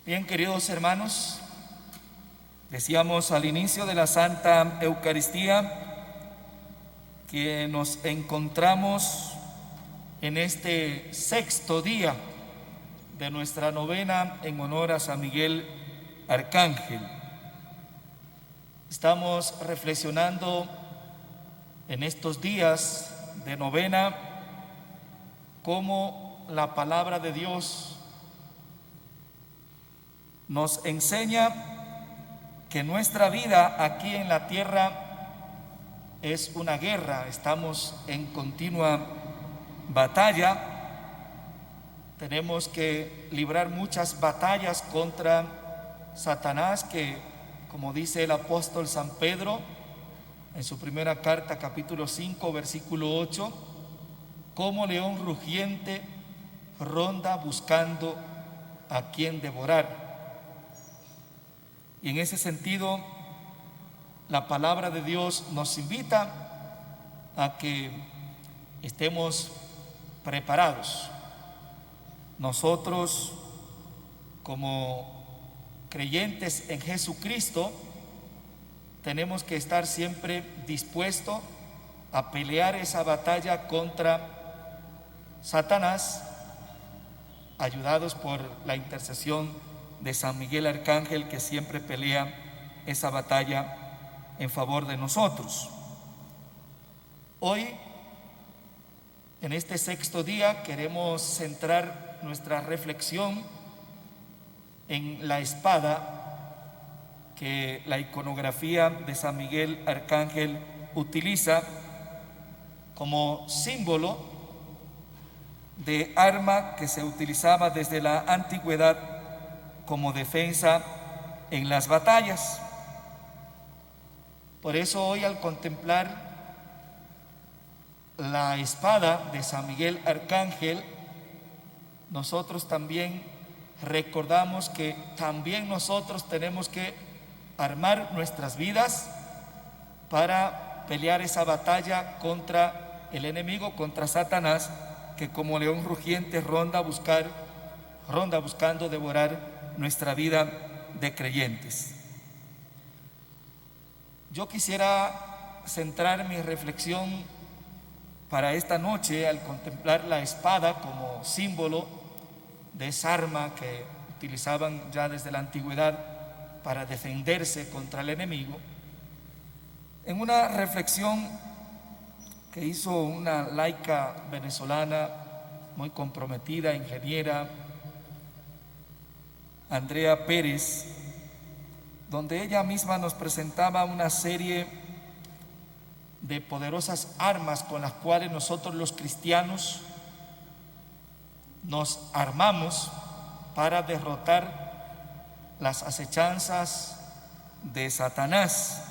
Bien, queridos hermanos, decíamos al inicio de la Santa Eucaristía que nos encontramos en este sexto día de nuestra novena en honor a San Miguel Arcángel. Estamos reflexionando en estos días de novena cómo la palabra de Dios nos enseña que nuestra vida aquí en la tierra es una guerra, estamos en continua batalla, tenemos que librar muchas batallas contra Satanás que, como dice el apóstol San Pedro en su primera carta, capítulo 5, versículo 8, como león rugiente ronda buscando a quien devorar. Y en ese sentido, la palabra de Dios nos invita a que estemos preparados. Nosotros, como creyentes en Jesucristo, tenemos que estar siempre dispuestos a pelear esa batalla contra Satanás, ayudados por la intercesión de San Miguel Arcángel, que siempre pelea esa batalla en favor de nosotros. Hoy, en este sexto día, queremos centrar nuestra reflexión en la espada que la iconografía de San Miguel Arcángel utiliza como símbolo de arma que se utilizaba desde la antigüedad como defensa en las batallas. Por eso hoy, al contemplar la espada de San Miguel Arcángel, nosotros también recordamos que también nosotros tenemos que armar nuestras vidas para pelear esa batalla contra el enemigo, contra Satanás, que como león rugiente ronda buscando devorar nuestra vida de creyentes. Yo quisiera centrar mi reflexión para esta noche al contemplar la espada como símbolo de esa arma que utilizaban ya desde la antigüedad para defenderse contra el enemigo, en una reflexión que hizo una laica venezolana muy comprometida, ingeniera, Andrea Pérez, donde ella misma nos presentaba una serie de poderosas armas con las cuales nosotros los cristianos nos armamos para derrotar las acechanzas de Satanás,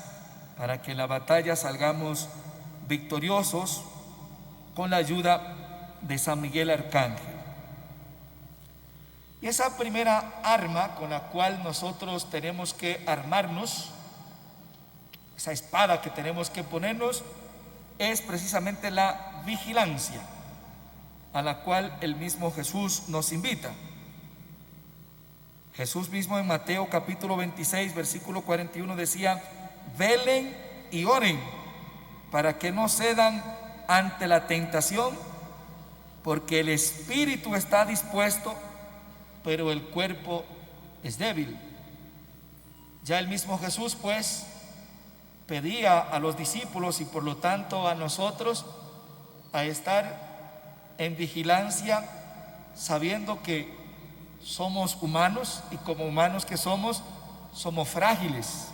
para que en la batalla salgamos victoriosos con la ayuda de San Miguel Arcángel. Y esa primera arma con la cual nosotros tenemos que armarnos, esa espada que tenemos que ponernos, es precisamente la vigilancia, a la cual el mismo Jesús nos invita. Jesús mismo en Mateo capítulo 26, versículo 41 decía: velen y oren para que no cedan ante la tentación, porque el espíritu está dispuesto, pero el cuerpo es débil. Ya el mismo Jesús pues pedía a los discípulos y por lo tanto a nosotros a estar en vigilancia, sabiendo que somos humanos y como humanos que somos frágiles,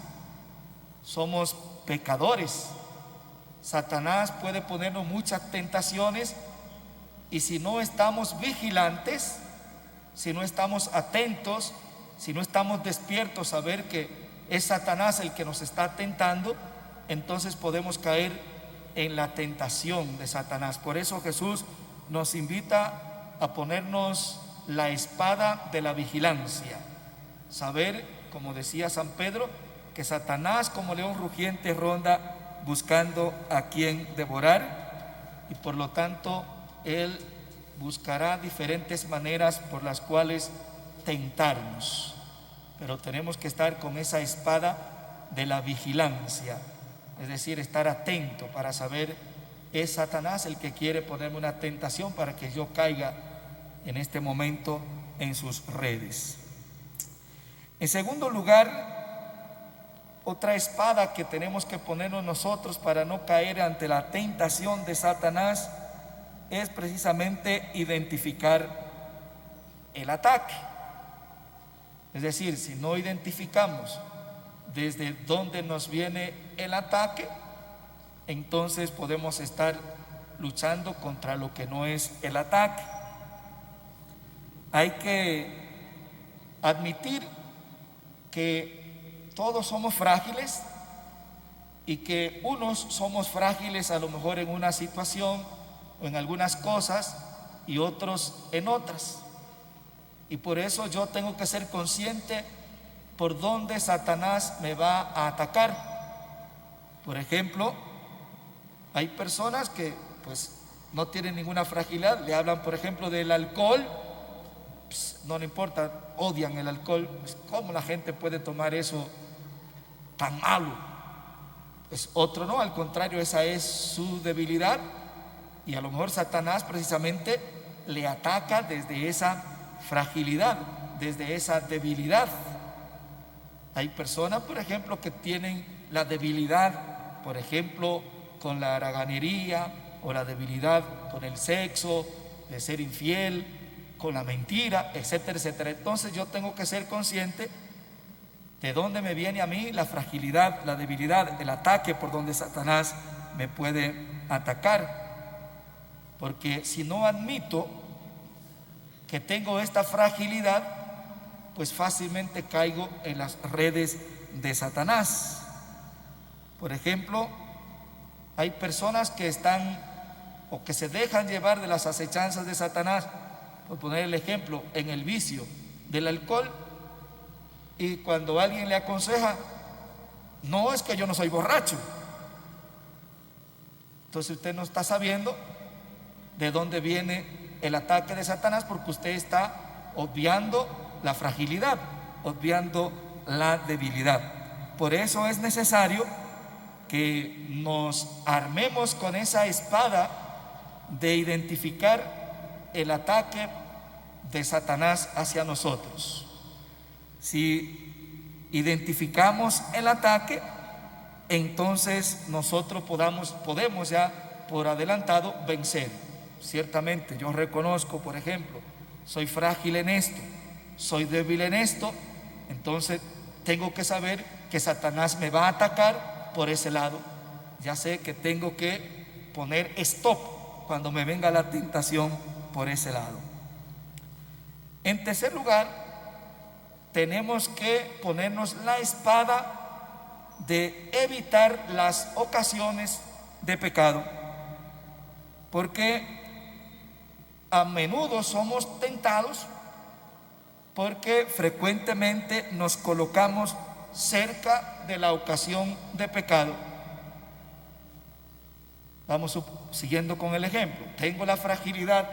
somos pecadores. Satanás puede ponernos muchas tentaciones y si no estamos vigilantes, si no estamos atentos, si no estamos despiertos a ver que es Satanás el que nos está tentando, entonces podemos caer en la tentación de Satanás. Por eso Jesús nos invita a ponernos la espada de la vigilancia. Saber, como decía San Pedro, que Satanás como león rugiente ronda buscando a quien devorar, y por lo tanto él buscará diferentes maneras por las cuales tentarnos. pero tenemos que estar con esa espada de la vigilancia, es decir, estar atento para saber, es Satanás el que quiere ponerme una tentación para que yo caiga en este momento en sus redes. En segundo lugar, otra espada que tenemos que ponernos nosotros para no caer ante la tentación de Satanás es precisamente identificar el ataque. Es decir, si no identificamos desde dónde nos viene el ataque, entonces podemos estar luchando contra lo que no es el ataque. Hay que admitir que todos somos frágiles y que unos somos frágiles a lo mejor en una situación o en algunas cosas y otros en otras. Y por eso yo tengo que ser consciente por dónde Satanás me va a atacar. Por ejemplo, hay personas que pues no tienen ninguna fragilidad, le hablan por ejemplo del alcohol, pues, no le importa, odian el alcohol. Pues, ¿cómo la gente puede tomar eso tan malo? Pues otro no, al contrario, esa es su debilidad, y a lo mejor Satanás precisamente le ataca desde esa fragilidad, desde esa debilidad. Hay personas, por ejemplo, que tienen la debilidad, por ejemplo, con la haraganería, o la debilidad con el sexo, de ser infiel, con la mentira, etcétera, etcétera. Entonces yo tengo que ser consciente de dónde me viene a mí la fragilidad, la debilidad, el ataque por donde Satanás me puede atacar. Porque si no admito que tengo esta fragilidad, pues fácilmente caigo en las redes de Satanás. Por ejemplo, hay personas que están o que se dejan llevar de las acechanzas de Satanás, por poner el ejemplo, en el vicio del alcohol, y cuando alguien le aconseja, no, es que yo no soy borracho. Entonces usted no está sabiendo de dónde viene el ataque de Satanás, porque usted está obviando la fragilidad, obviando la debilidad. Por eso es necesario que nos armemos con esa espada de identificar el ataque de Satanás hacia nosotros. Si identificamos el ataque, entonces nosotros podemos ya por adelantado vencer. Ciertamente yo reconozco, por ejemplo, soy frágil en esto, soy débil en esto, entonces tengo que saber que Satanás me va a atacar por ese lado. Ya sé que tengo que poner stop cuando me venga la tentación por ese lado. En tercer lugar, tenemos que ponernos la espada de evitar las ocasiones de pecado, porque a menudo somos tentados, porque frecuentemente nos colocamos cerca de la ocasión de pecado. Vamos siguiendo con el ejemplo. Tengo la fragilidad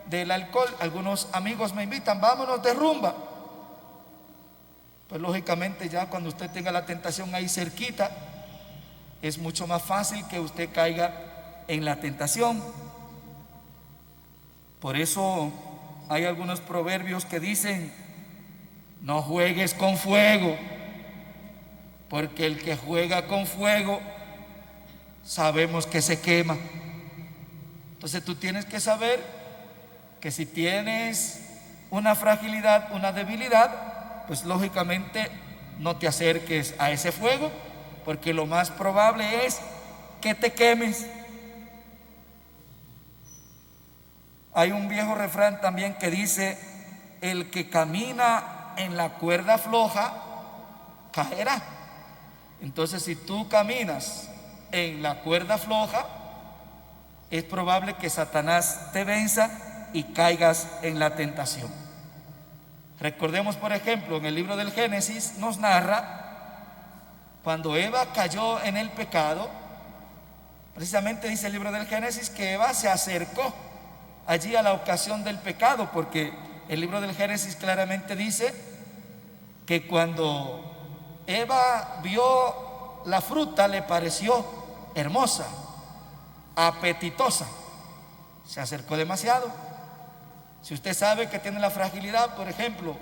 del alcohol, algunos amigos me invitan, vámonos de rumba. Pues lógicamente ya cuando usted tenga la tentación ahí cerquita, es mucho más fácil que usted caiga en la tentación. Por eso hay algunos proverbios que dicen: no juegues con fuego, porque el que juega con fuego sabemos que se quema. Entonces tú tienes que saber que si tienes una fragilidad, una debilidad, pues lógicamente no te acerques a ese fuego, porque lo más probable es que te quemes. Hay un viejo refrán también que dice: el que camina en la cuerda floja caerá. Entonces, si tú caminas en la cuerda floja, es probable que Satanás te venza y caigas en la tentación. Recordemos, por ejemplo, en el libro del Génesis nos narra cuando Eva cayó en el pecado. Precisamente dice el libro del Génesis que Eva se acercó allí a la ocasión del pecado, porque el libro del Génesis claramente dice que cuando Eva vio la fruta le pareció hermosa, apetitosa. Se acercó demasiado. Si usted sabe que tiene la fragilidad, por ejemplo,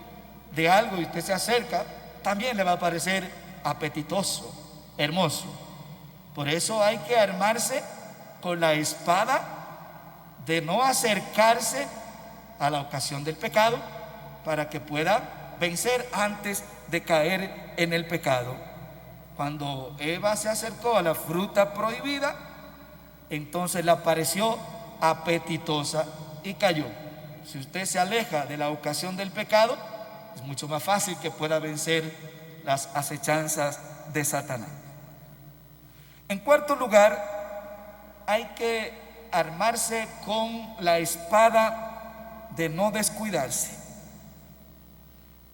de algo y usted se acerca, también le va a parecer apetitoso, hermoso. Por eso hay que armarse con la espada de no acercarse a la ocasión del pecado para que pueda vencer antes de caer en el pecado. Cuando Eva se acercó a la fruta prohibida, entonces le pareció apetitosa y cayó. Si usted se aleja de la ocasión del pecado, es mucho más fácil que pueda vencer las acechanzas de Satanás. En cuarto lugar, hay que armarse con la espada de no descuidarse.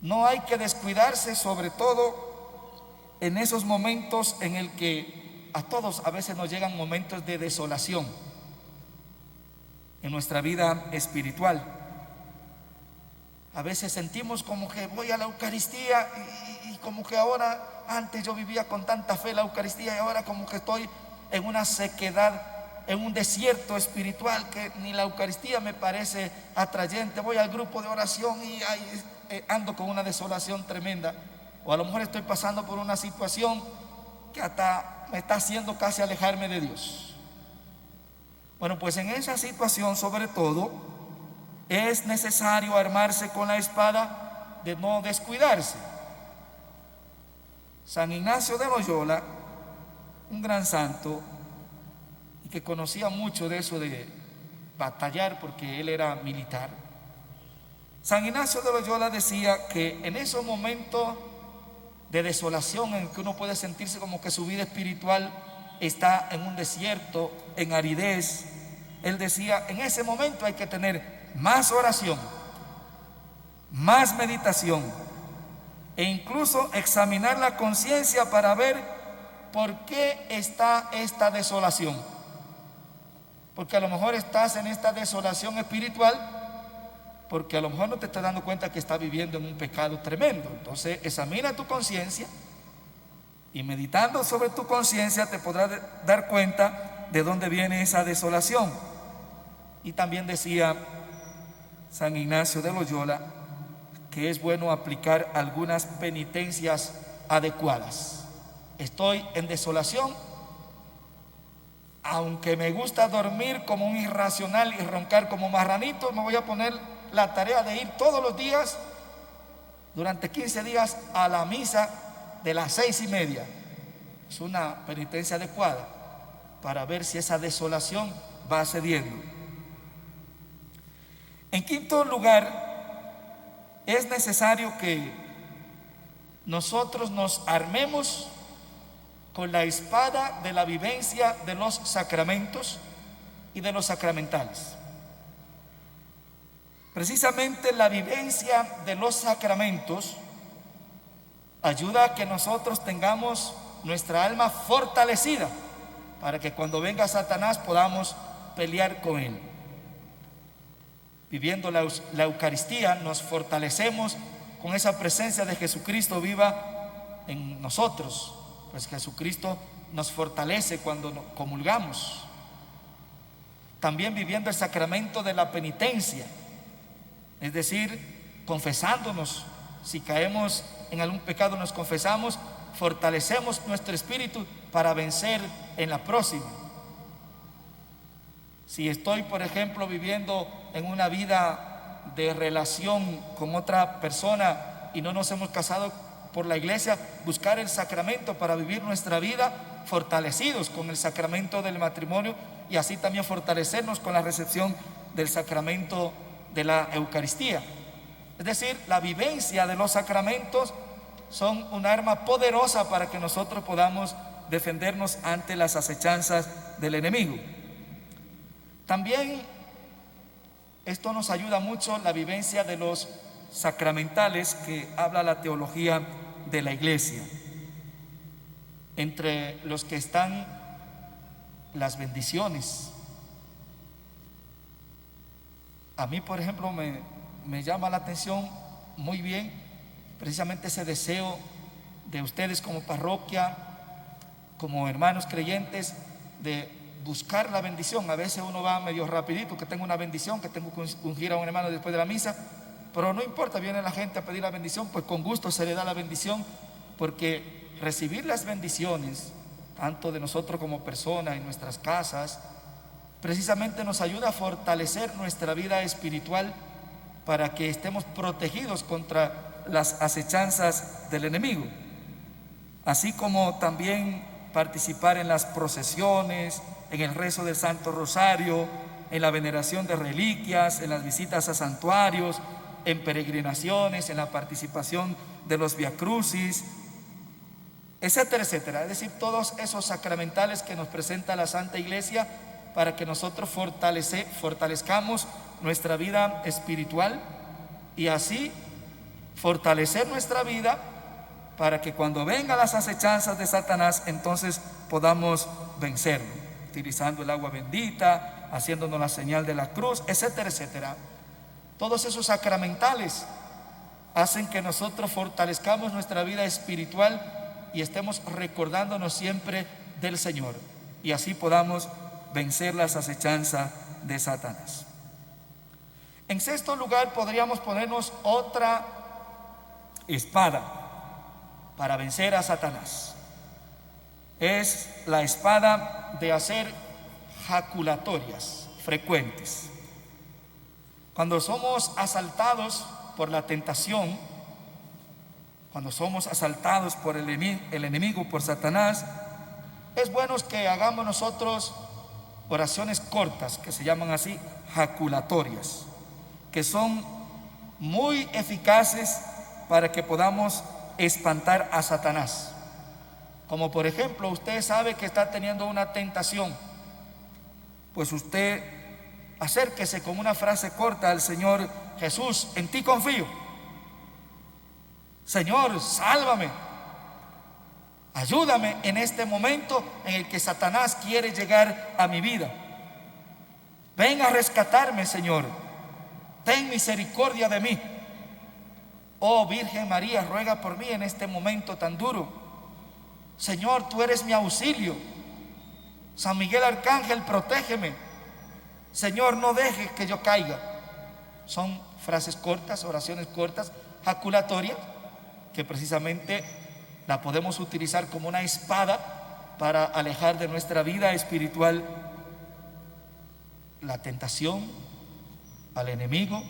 No hay que descuidarse, sobre todo en esos momentos en el que a todos a veces nos llegan momentos de desolación en nuestra vida espiritual. A veces sentimos como que voy a la Eucaristía y como que ahora, antes yo vivía con tanta fe la Eucaristía y ahora como que estoy en una sequedad, en un desierto espiritual que ni la Eucaristía me parece atrayente. Voy al grupo de oración y ando con una desolación tremenda. O a lo mejor estoy pasando por una situación que hasta me está haciendo casi alejarme de Dios. Bueno, pues en esa situación sobre todo es necesario armarse con la espada de no descuidarse. San Ignacio de Loyola, un gran santo y que conocía mucho de eso de batallar porque él era militar. San Ignacio de Loyola decía que en esos momentos de desolación en que uno puede sentirse como que su vida espiritual está en un desierto, en aridez, él decía, en ese momento hay que tener más oración, más meditación e incluso examinar la conciencia para ver por qué está esta desolación. Porque a lo mejor estás en esta desolación espiritual porque a lo mejor no te estás dando cuenta que estás viviendo en un pecado tremendo. Entonces examina tu conciencia y meditando sobre tu conciencia te podrás dar cuenta de dónde viene esa desolación. Y también decía San Ignacio de Loyola que es bueno aplicar algunas penitencias adecuadas. Estoy en desolación, aunque me gusta dormir como un irracional y roncar como marranito, me voy a poner la tarea de ir todos los días durante 15 días a la misa de las 6:30. Es una penitencia adecuada para ver si esa desolación va cediendo. En quinto lugar, es necesario que nosotros nos armemos con la espada de la vivencia de los sacramentos y de los sacramentales. Precisamente la vivencia de los sacramentos ayuda a que nosotros tengamos nuestra alma fortalecida para que cuando venga Satanás podamos pelear con él. Viviendo la Eucaristía nos fortalecemos con esa presencia de Jesucristo viva en nosotros, pues Jesucristo nos fortalece cuando comulgamos. También viviendo el sacramento de la penitencia, es decir, confesándonos. Si caemos en algún pecado nos confesamos, fortalecemos nuestro espíritu para vencer en la próxima. Si estoy, por ejemplo, viviendo en una vida de relación con otra persona y no nos hemos casado por la iglesia, buscar el sacramento para vivir nuestra vida fortalecidos con el sacramento del matrimonio y así también fortalecernos con la recepción del sacramento de la Eucaristía. Es decir, la vivencia de los sacramentos son un arma poderosa para que nosotros podamos defendernos ante las acechanzas del enemigo. También esto nos ayuda mucho la vivencia de los sacramentales que habla la teología de la iglesia. Entre los que están las bendiciones. A mí, por ejemplo, me llama la atención muy bien precisamente ese deseo de ustedes como parroquia, como hermanos creyentes, de buscar la bendición. A veces uno va medio rapidito, que tengo una bendición, que tengo que ungir a un hermano después de la misa, pero no importa, viene la gente a pedir la bendición, pues con gusto se le da la bendición, porque recibir las bendiciones, tanto de nosotros como personas en nuestras casas, precisamente nos ayuda a fortalecer nuestra vida espiritual para que estemos protegidos contra las acechanzas del enemigo, así como también participar en las procesiones, en el rezo del Santo Rosario, en la veneración de reliquias, en las visitas a santuarios, en peregrinaciones, en la participación de los viacrucis, etcétera, etcétera. Es decir, todos esos sacramentales que nos presenta la Santa Iglesia para que nosotros fortalezcamos nuestra vida espiritual y así fortalecer nuestra vida para que cuando vengan las acechanzas de Satanás, entonces podamos vencerlo, utilizando el agua bendita, haciéndonos la señal de la cruz, etcétera, etcétera. Todos esos sacramentales hacen que nosotros fortalezcamos nuestra vida espiritual y estemos recordándonos siempre del Señor, y así podamos vencer las acechanzas de Satanás. En sexto lugar, podríamos ponernos otra espada para vencer a Satanás. Es la espada de hacer jaculatorias frecuentes. Cuando somos asaltados por la tentación, cuando somos asaltados por el enemigo, por Satanás, es bueno que hagamos nosotros oraciones cortas, que se llaman así, jaculatorias, que son muy eficaces para que podamos espantar a Satanás. Como por ejemplo, usted sabe que está teniendo una tentación, pues usted acérquese con una frase corta al Señor: Jesús, en ti confío. Señor, sálvame, ayúdame en este momento en el que Satanás quiere llegar a mi vida. Ven a rescatarme, Señor, ten misericordia de mí. Oh Virgen María, ruega por mí en este momento tan duro. Señor, tú eres mi auxilio. San Miguel Arcángel, protégeme. Señor, no dejes que yo caiga. Son frases cortas, oraciones cortas, jaculatorias, que precisamente la podemos utilizar como una espada para alejar de nuestra vida espiritual la tentación, al enemigo,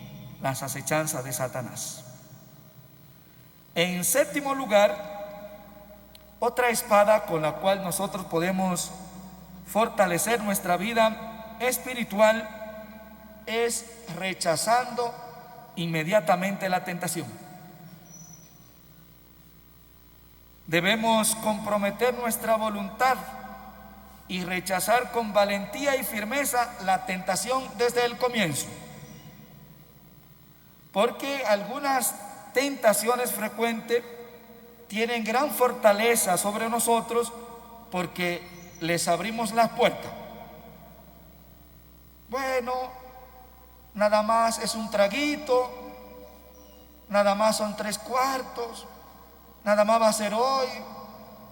las acechanzas de Satanás. En séptimo lugar, otra espada con la cual nosotros podemos fortalecer nuestra vida espiritual es rechazando inmediatamente la tentación. Debemos comprometer nuestra voluntad y rechazar con valentía y firmeza la tentación desde el comienzo, porque algunas tentaciones frecuentes tienen gran fortaleza sobre nosotros porque les abrimos las puertas. Bueno, nada más es un traguito, nada más son 3/4, nada más va a ser hoy,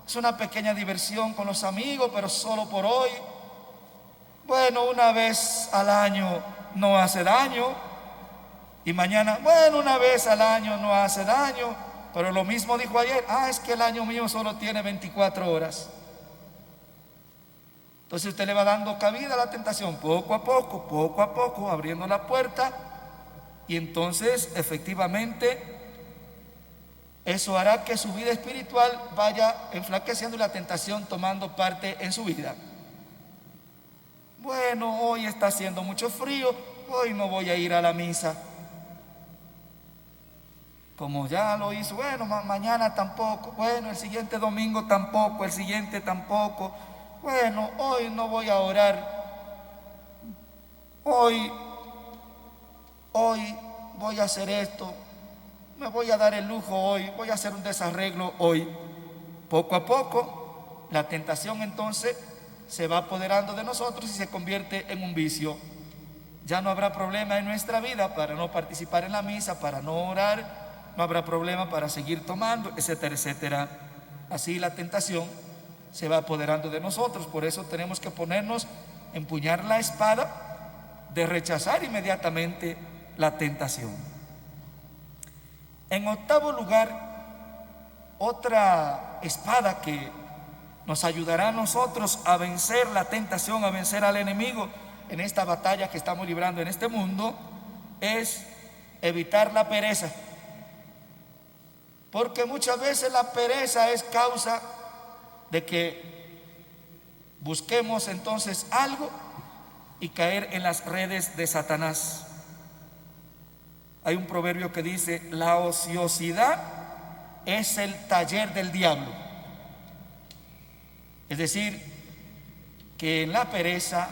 es una pequeña diversión con los amigos, pero solo por hoy. Bueno, una vez al año no hace daño, y mañana, bueno, una vez al año no hace daño, pero lo mismo dijo ayer: es que el año mío solo tiene 24 horas. Entonces usted le va dando cabida a la tentación poco a poco, abriendo la puerta, y entonces efectivamente eso hará que su vida espiritual vaya enflaqueciendo y la tentación tomando parte en su vida. Bueno, hoy está haciendo mucho frío, hoy no voy a ir a la misa. Como ya lo hizo, bueno, mañana tampoco, bueno, el siguiente domingo tampoco, el siguiente tampoco. Bueno, hoy no voy a orar, hoy voy a hacer esto, me voy a dar el lujo hoy, voy a hacer un desarreglo hoy. Poco a poco, la tentación entonces se va apoderando de nosotros y se convierte en un vicio. Ya no habrá problema en nuestra vida para no participar en la misa, para no orar, no habrá problema para seguir tomando, etcétera, etcétera. Así la tentación se va apoderando de nosotros. Por eso tenemos que ponernos, empuñar la espada de rechazar inmediatamente la tentación. En octavo lugar, otra espada que nos ayudará a nosotros a vencer la tentación, a vencer al enemigo en esta batalla que estamos librando en este mundo, es evitar la pereza. Porque muchas veces la pereza es causa de que busquemos entonces algo y caer en las redes de Satanás. Hay un proverbio que dice: la ociosidad es el taller del diablo. Es decir, que en la pereza,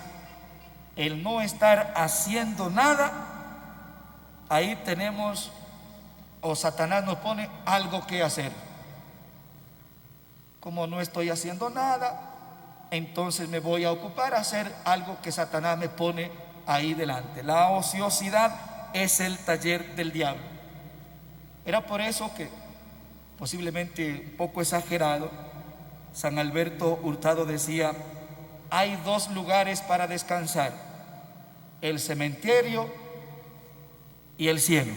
el no estar haciendo nada, ahí tenemos, o Satanás nos pone algo que hacer. Como no estoy haciendo nada, entonces me voy a ocupar a hacer algo que Satanás me pone ahí delante. La ociosidad es el taller del diablo. Era por eso que, posiblemente un poco exagerado, San Alberto Hurtado decía: hay dos lugares para descansar, el cementerio y el cielo.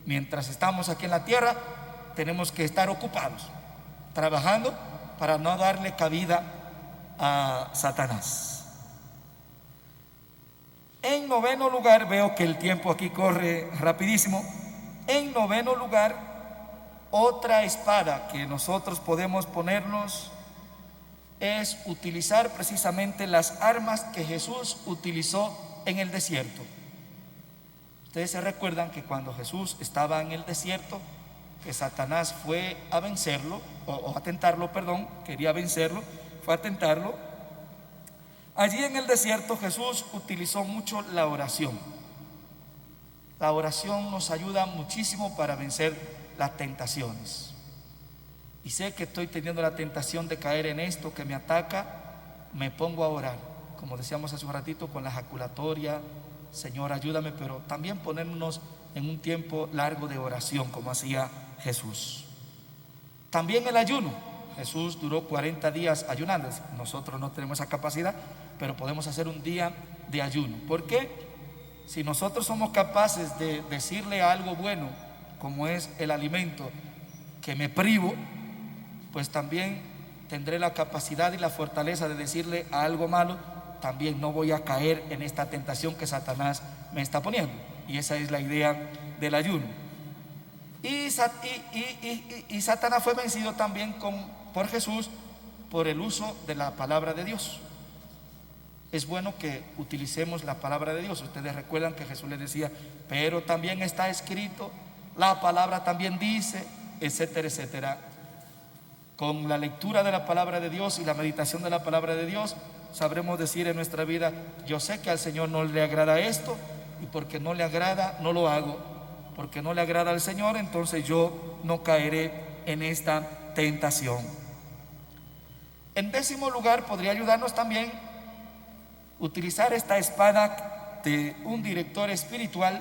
Mientras estamos aquí en la tierra, tenemos que estar ocupados, trabajando para no darle cabida a Satanás. En noveno lugar, veo que el tiempo aquí corre rapidísimo. En noveno lugar, otra espada que nosotros podemos ponernos es utilizar precisamente las armas que Jesús utilizó en el desierto. Ustedes se recuerdan que cuando Jesús estaba en el desierto, que Satanás fue a vencerlo, o a tentarlo, perdón, quería vencerlo, fue a tentarlo. Allí en el desierto Jesús utilizó mucho la oración. La oración nos ayuda muchísimo para vencer las tentaciones. Y sé que estoy teniendo la tentación de caer en esto que me ataca, me pongo a orar, como decíamos hace un ratito, con la ejaculatoria: Señor, ayúdame, pero también ponernos en un tiempo largo de oración, como hacía Jesús. También el ayuno. Jesús duró 40 días ayunando. Nosotros no tenemos esa capacidad, pero podemos hacer un día de ayuno. ¿Por qué? Si nosotros somos capaces de decirle algo bueno, como es el alimento, que me privo, pues también tendré la capacidad y la fortaleza de decirle a algo malo: también no voy a caer en esta tentación que Satanás me está poniendo. Y esa es la idea del ayuno. Y Satanás fue vencido también por Jesús por el uso de la palabra de Dios. Es bueno que utilicemos la palabra de Dios. Ustedes recuerdan que Jesús les decía: pero también está escrito, la palabra también dice, etcétera, etcétera. Con la lectura de la palabra de Dios y la meditación de la palabra de Dios, sabremos decir en nuestra vida: yo sé que al Señor no le agrada esto, y porque no le agrada, no lo hago. Porque no le agrada al Señor, entonces yo no caeré en esta tentación. En décimo lugar, podría ayudarnos también utilizar esta espada de un director espiritual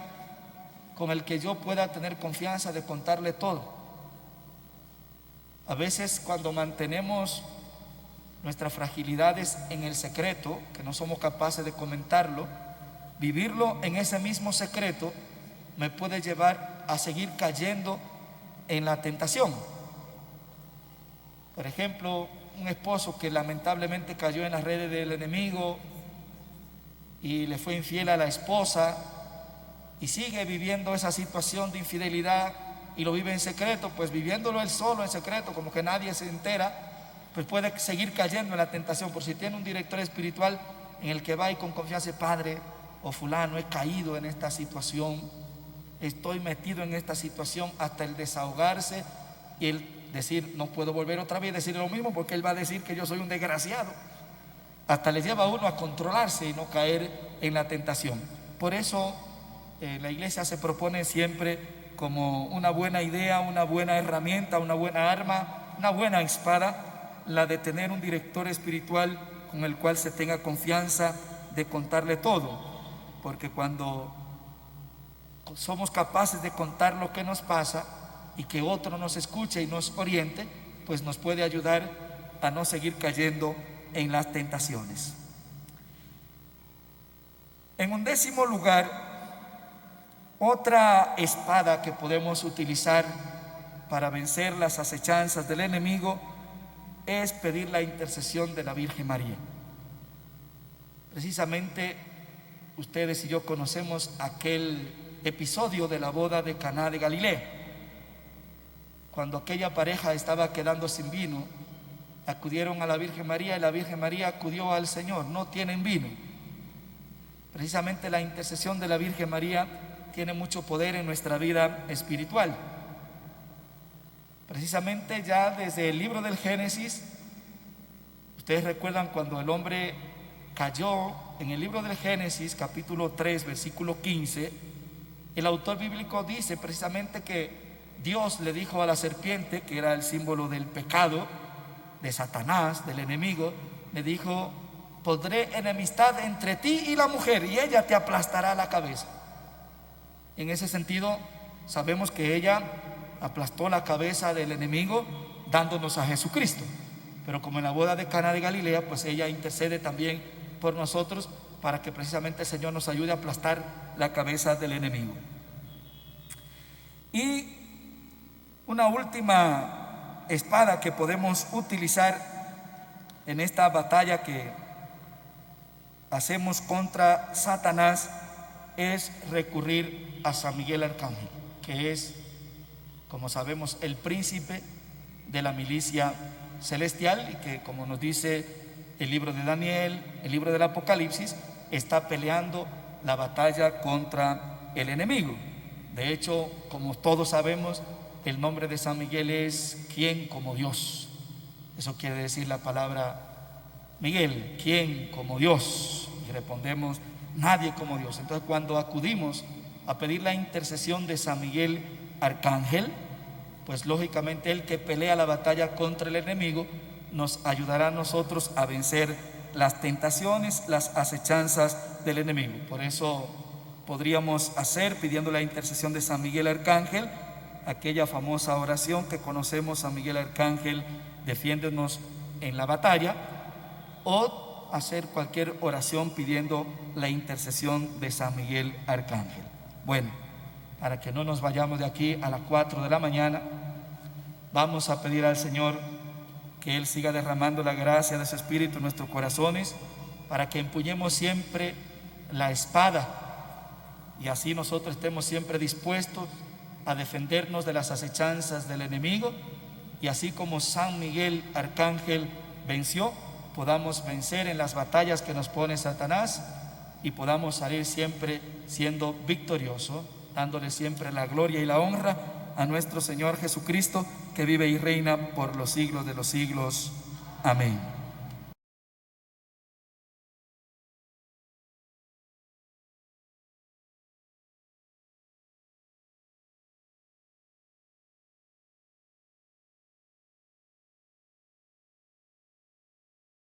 con el que yo pueda tener confianza de contarle todo. A veces, cuando mantenemos nuestras fragilidades en el secreto, que no somos capaces de comentarlo, vivirlo en ese mismo secreto me puede llevar a seguir cayendo en la tentación. Por ejemplo, un esposo que lamentablemente cayó en las redes del enemigo y le fue infiel a la esposa y sigue viviendo esa situación de infidelidad y lo vive en secreto, pues viviéndolo él solo en secreto, como que nadie se entera, pues puede seguir cayendo en la tentación. Por si tiene un director espiritual en el que va y con confianza: padre o fulano, he caído en esta situación, estoy metido en esta situación, hasta el desahogarse y el decir: no puedo volver otra vez a decir lo mismo, porque él va a decir que yo soy un desgraciado. Hasta le lleva a uno a controlarse y no caer en la tentación. Por eso la iglesia se propone siempre como una buena idea, una buena herramienta, una buena arma, una buena espada, la de tener un director espiritual con el cual se tenga confianza de contarle todo. Porque cuando somos capaces de contar lo que nos pasa y que otro nos escuche y nos oriente, pues nos puede ayudar a no seguir cayendo en las tentaciones. En 11º lugar, otra espada que podemos utilizar para vencer las acechanzas del enemigo es pedir la intercesión de la Virgen María. Precisamente ustedes y yo conocemos aquel episodio de la boda de Caná de Galilea, cuando aquella pareja estaba quedando sin vino. Acudieron a la Virgen María y la Virgen María acudió al Señor: no tienen vino. Precisamente la intercesión de la Virgen María tiene mucho poder en nuestra vida espiritual. Precisamente ya desde el libro del Génesis, ustedes recuerdan cuando el hombre cayó, en el libro del Génesis capítulo 3 versículo 15, el autor bíblico dice precisamente que Dios le dijo a la serpiente, que era el símbolo del pecado, de Satanás, del enemigo, le dijo: pondré enemistad entre ti y la mujer y ella te aplastará la cabeza. En ese sentido, sabemos que ella aplastó la cabeza del enemigo dándonos a Jesucristo. Pero como en la boda de Caná de Galilea, pues ella intercede también por nosotros para que precisamente el Señor nos ayude a aplastar la cabeza del enemigo. Y una última espada que podemos utilizar en esta batalla que hacemos contra Satanás es recurrir a San Miguel Arcángel, que es, como sabemos, el príncipe de la milicia celestial y que, como nos dice el libro de Daniel, el libro del Apocalipsis, está peleando la batalla contra el enemigo. De hecho, como todos sabemos, el nombre de San Miguel es ¿quién como Dios? Eso quiere decir la palabra Miguel, ¿quién como Dios? Y respondemos: nadie como Dios. Entonces, cuando acudimos a pedir la intercesión de San Miguel Arcángel, pues lógicamente el que pelea la batalla contra el enemigo nos ayudará a nosotros a vencer las tentaciones, las acechanzas del enemigo. Por eso podríamos hacer, pidiendo la intercesión de San Miguel Arcángel, aquella famosa oración que conocemos: San Miguel Arcángel, defiéndonos en la batalla, o hacer cualquier oración pidiendo la intercesión de San Miguel Arcángel. Bueno, para que no nos vayamos de aquí a las 4 de la mañana, vamos a pedir al Señor que Él siga derramando la gracia de su Espíritu en nuestros corazones, para que empuñemos siempre la espada y así nosotros estemos siempre dispuestos a defendernos de las acechanzas del enemigo, y así como San Miguel Arcángel venció, podamos vencer en las batallas que nos pone Satanás y podamos salir siempre siendo victoriosos, dándole siempre la gloria y la honra a nuestro Señor Jesucristo, que vive y reina por los siglos de los siglos. Amén.